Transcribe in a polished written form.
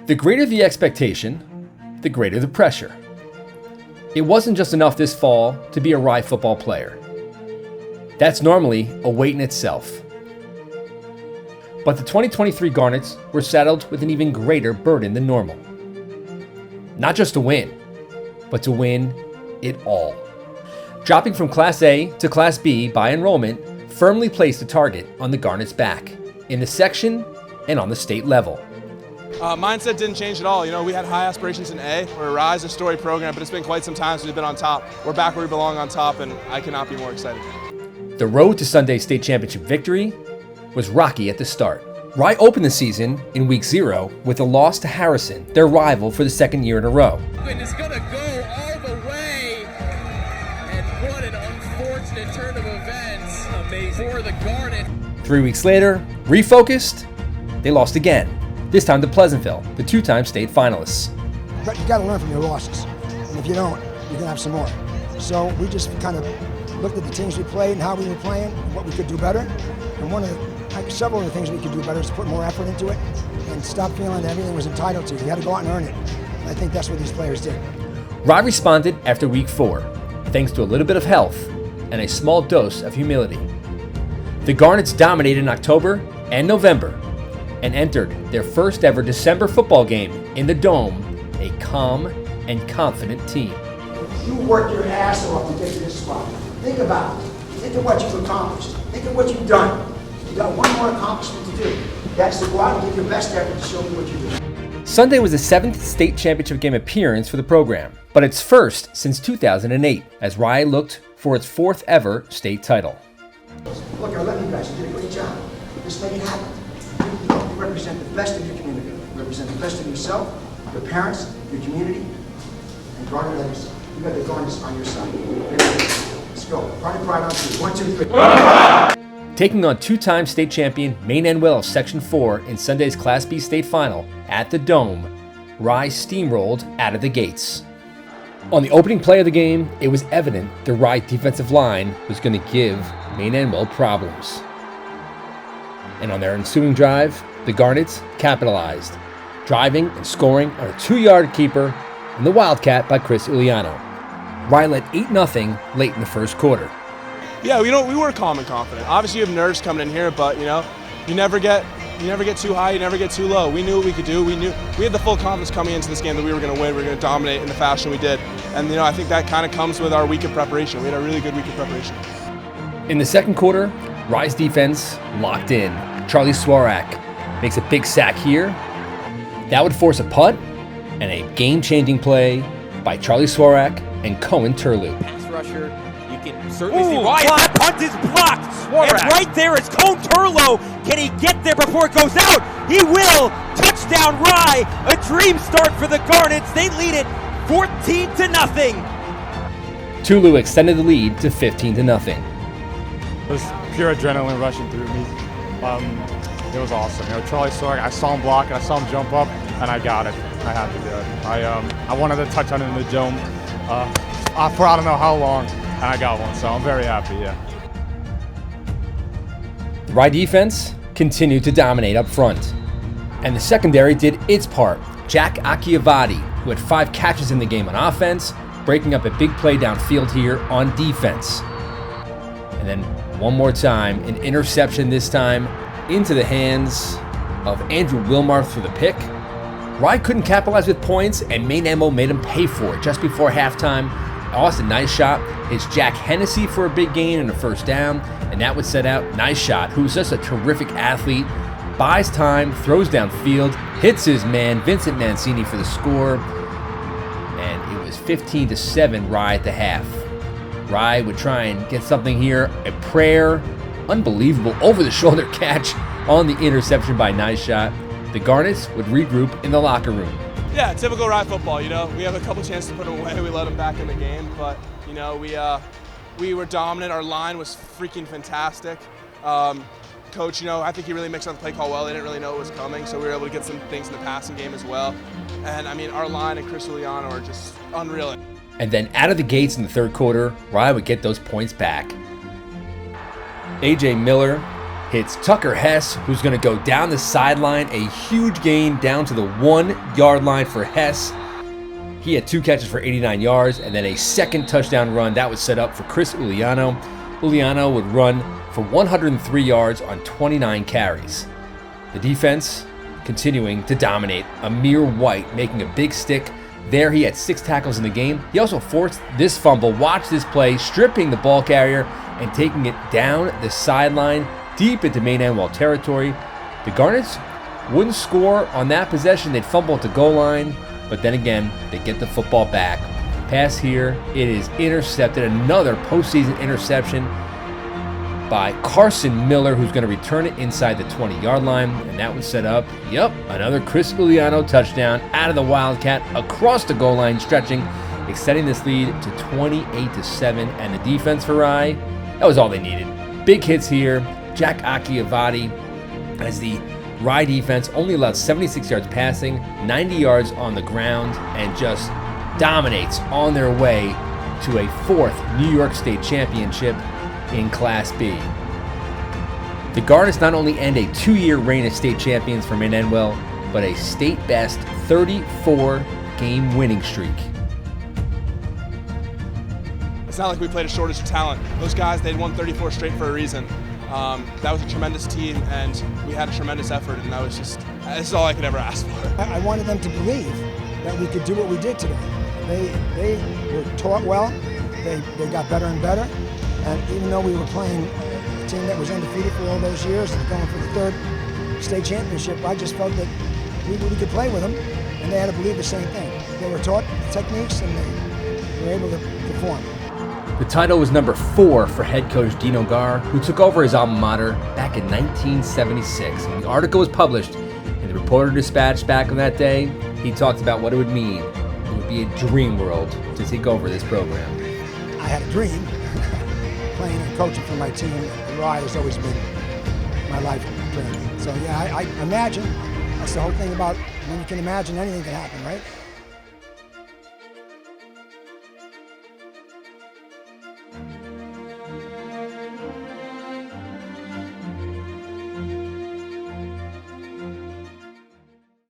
The greater the expectation, the greater the pressure. It wasn't just enough this fall to be a Rye football player. That's normally a weight in itself. But the 2023 Garnets were saddled with an even greater burden than normal. Not just to win, but to win it all. Dropping from Class A to Class B by enrollment firmly placed a target on the Garnets' back, in the section and on the state level. Mindset didn't change at all. You know, we had high aspirations in A. We're a Rise, a storied program, but it's been quite some time since we've been on top. We're back where we belong on top, and I cannot be more excited. The road to Sunday's state championship victory was rocky at the start. Rye opened the season in week 0 with a loss to Harrison, their rival for the second year in a row. And it's going to go all the way. And what an unfortunate turn of events. Amazing for the Garnet. 3 weeks later, refocused, they lost again, this time to Pleasantville, the 2-time state finalists. But you got to learn from your losses. And if you don't, you're going to have some more. So we just kind of looked at the teams we played and how we were playing and what we could do better. And several of the things we could do better is put more effort into it and stop feeling that everything was entitled to. You had to go out and earn it. And I think that's what these players did. Rye responded after week 4, thanks to a little bit of health and a small dose of humility. The Garnets dominated in October and November and entered their first ever December football game in the Dome, a calm and confident team. You worked your ass off to get to this spot. Think about it. Think of what you've accomplished. Think of what you've done. You got one more accomplishment to do. That's to go out and give your best effort to show me what you're doing. Sunday was the 7th state championship game appearance for the program, but its first since 2008, as Rye looked for its 4th ever state title. Look, I love you guys. You did a great job. Just make it happen. You represent the best of your community. You represent the best of yourself, your parents, your community, and Garnet legacy. You got the Garnets on your side. Let's go. Party pride on 3. 1, 2, 3. Taking on 2-time state champion Maine-Endwell of Section 4 in Sunday's Class B state final at the Dome, Rye steamrolled out of the gates. On the opening play of the game, it was evident the Rye defensive line was going to give Maine-Endwell problems. And on their ensuing drive, the Garnets capitalized, driving and scoring on a 2-yard keeper and the Wildcat by Iuliano. Rye led 8-0 late in the first quarter. Yeah, we were calm and confident. Obviously, you have nerves coming in here, but you never get too high, you never get too low. We knew what we could do. We had the full confidence coming into this game that we were going to win. We were going to dominate in the fashion we did, and I think that kind of comes with our week of preparation. We had a really good week of preparation. In the second quarter, Rye's defense locked in. Charlie Swarak makes a big sack here. That would force a punt and a game-changing play by Charlie Swarak and Cohen Turlew. Pass rusher, you can certainly see Ryan. That punt is blocked. Swarak. And right there is Cohen Turlew. Can he get there before it goes out? He will. Touchdown Rye. A dream start for the Garnets. They lead it 14-0. Turlew extended the lead to 15-0. It was pure adrenaline rushing through me. It was awesome. Charlie Swarak, I saw him block and I saw him jump up, and I got it. I had to do it. I wanted to touch on it in the Dome for I don't know how long, and I got one, so I'm very happy, yeah. The Rye defense continued to dominate up front, and the secondary did its part. Jack Akiavati, who had 5 catches in the game on offense, breaking up a big play downfield here on defense. And then one more time, an interception this time into the hands of Andrew Wilmarth for the pick. Rye couldn't capitalize with points, and Maine-Endwell made him pay for it just before halftime. Austin Nice Shot hits Jack Hennessy for a big gain and a first down, and that would set out Nice Shot, who's just a terrific athlete, buys time, throws downfield, hits his man, Vincent Mancini, for the score, and it was 15-7 Rye at the half. Rye would try and get something here, a prayer, unbelievable over-the-shoulder catch on the interception by Nice Shot. The Garnets would regroup in the locker room. Yeah, typical Rye football. We have a couple chances to put them away. We let them back in the game, but we were dominant. Our line was freaking fantastic. Coach, I think he really mixed up the play call well. They didn't really know what was coming, so we were able to get some things in the passing game as well. And our line and Iuliano are just unreal. And then out of the gates in the third quarter, Rye would get those points back. A.J. Miller hits Tucker Hess, who's going to go down the sideline. A huge gain down to the 1-yard line for Hess. He had 2 catches for 89 yards, and then a second touchdown run that was set up for Chris Iuliano. Iuliano would run for 103 yards on 29 carries. The defense continuing to dominate. Amir White making a big stick. There he had 6 tackles in the game. He also forced this fumble. Watch this play, stripping the ball carrier and taking it down the sideline deep into Maine-Endwell territory. The Garnets wouldn't score on that possession. They'd fumble at the goal line, but then again, they get the football back. Pass here, it is intercepted. Another postseason interception by Carson Miller, who's going to return it inside the 20-yard line, and that would set up, another Chris Iuliano touchdown out of the Wildcat across the goal line, stretching, extending this lead to 28-7, and the defense for Rye, that was all they needed. Big hits here. Jack Akiavati, as the Rye defense only allowed 76 yards passing, 90 yards on the ground, and just dominates on their way to a 4th New York State championship in Class B. The Garnets not only end a 2-year reign of state champions for Maine-Endwell, but a state-best 34-game winning streak. It's not like we played a shortage of talent. Those guys, they'd won 34 straight for a reason. That was a tremendous team, and we had a tremendous effort, and this is all I could ever ask for. I wanted them to believe that we could do what we did today. They were taught well, they got better and better, and even though we were playing a team that was undefeated for all those years and going for the 3rd state championship, I just felt that we could play with them, and they had to believe the same thing. They were taught the techniques, and they were able to perform. The title was number 4 for head coach Dino Gar, who took over his alma mater back in 1976. When the article was published in the Reporter-Dispatch back in that day, he talked about what it would mean. It would be a dream world to take over this program. I had a dream. Playing and coaching for my team at Rye has always been my life dream. So yeah, I imagine. That's the whole thing about when you can imagine, anything can happen, right?